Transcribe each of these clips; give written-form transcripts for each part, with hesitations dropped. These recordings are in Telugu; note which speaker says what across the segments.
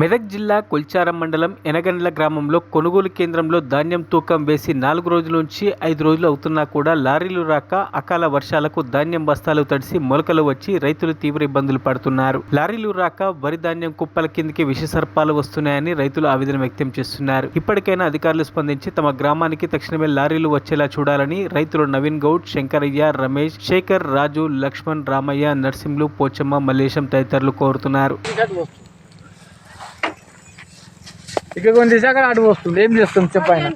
Speaker 1: మెదక్ జిల్లా కొల్చారం మండలం ఎనగండ్ల గ్రామంలో కొనుగోలు కేంద్రంలో ధాన్యం తూకం వేసి 4 రోజుల నుంచి 5 రోజులు అవుతున్నా కూడా లారీలు రాక అకాల వర్షాలకు ధాన్యం బస్తాలు తడిసి మొలకలు వచ్చి రైతులు తీవ్ర ఇబ్బందులు పడుతున్నారు. లారీలు రాక వరి ధాన్యం కుప్పల కిందికి విషసర్పాలు వస్తున్నాయని రైతులు ఆవేదన వ్యక్తం చేస్తున్నారు. ఇప్పటికైనా అధికారులు స్పందించి తమ గ్రామానికి తక్షణమే లారీలు వచ్చేలా చూడాలని రైతులు నవీన్ గౌడ్, శంకరయ్య, రమేష్, శేఖర్, రాజు, లక్ష్మణ్, రామయ్య, నర్సింహులు, పోచమ్మ, మల్లేశం తదితరులు కోరుతున్నారు.
Speaker 2: ఇక్కడ కొన్ని తీసాక అటు వస్తుంది. ఏం చేస్తాం చెప్పాయన.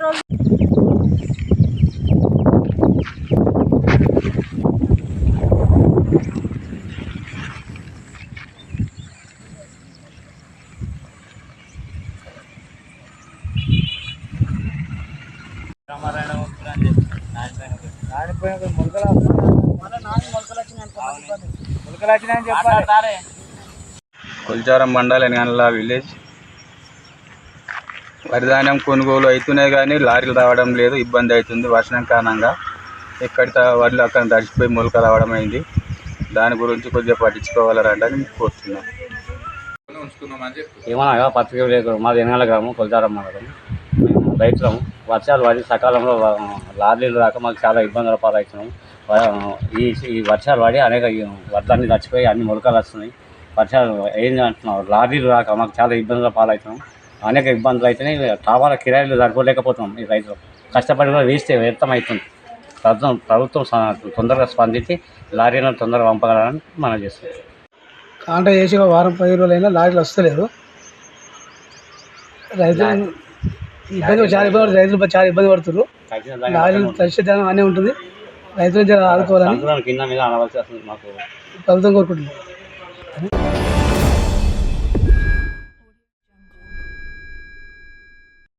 Speaker 3: కొల్చారం మండల్ ఎనగండ్ల విలేజ్. వరి ధాన్యం కొనుగోలు అవుతున్నాయి కానీ లారీలు రావడం లేదు, ఇబ్బంది అవుతుంది. వర్షం కారణంగా ఎక్కడి వడ్లు అక్కడ తడిచిపోయి మొలక రావడం అయింది. దాని గురించి కొద్దిగా పట్టించుకోవాలని కోరుతున్నాం.
Speaker 4: ఏమనగా పత్రిక విలేకరు మాది ఎనగండ్ల గ్రామం, కొల్చారం మండలం. మేము రైతులము. వర్షాలు పడి సకాలంలో లారీలు రాక మాకు చాలా ఇబ్బందుల పాలవుతున్నాం. ఈ వర్షాలు పడి అనేక వడ్లన్నీ చచ్చిపోయి అన్ని మొలకలు వస్తున్నాయి. వర్షాలు ఏంటి అంటున్నాం, లారీలు రాక మాకు చాలా ఇబ్బందుల పాలవుతున్నాం. అనేక ఇబ్బందులు అయితేనే కావాల కిరాయిలు సరిపోలేకపోతున్నాం. ఈ రైతులు కష్టపడి కూడా వేస్తే వ్యర్థం అవుతుంది. ప్రభుత్వం తొందరగా స్పందించి లారీలను తొందరగా పంపగలని మనం చేస్తాం.
Speaker 2: కాంట చేసి ఒక వారం 10 రోజులైనా లారీలు వస్తలేదు. రైతులు చాలా ఇబ్బంది పడుతున్నారు. లారీలు పరిస్థితి అనే ఉంటుంది. రైతులు ఆదుకోవాలని
Speaker 4: కింద మీద అనవలసి వస్తుంది. మాకు
Speaker 2: ప్రభుత్వం కోరుకుంటున్నాం.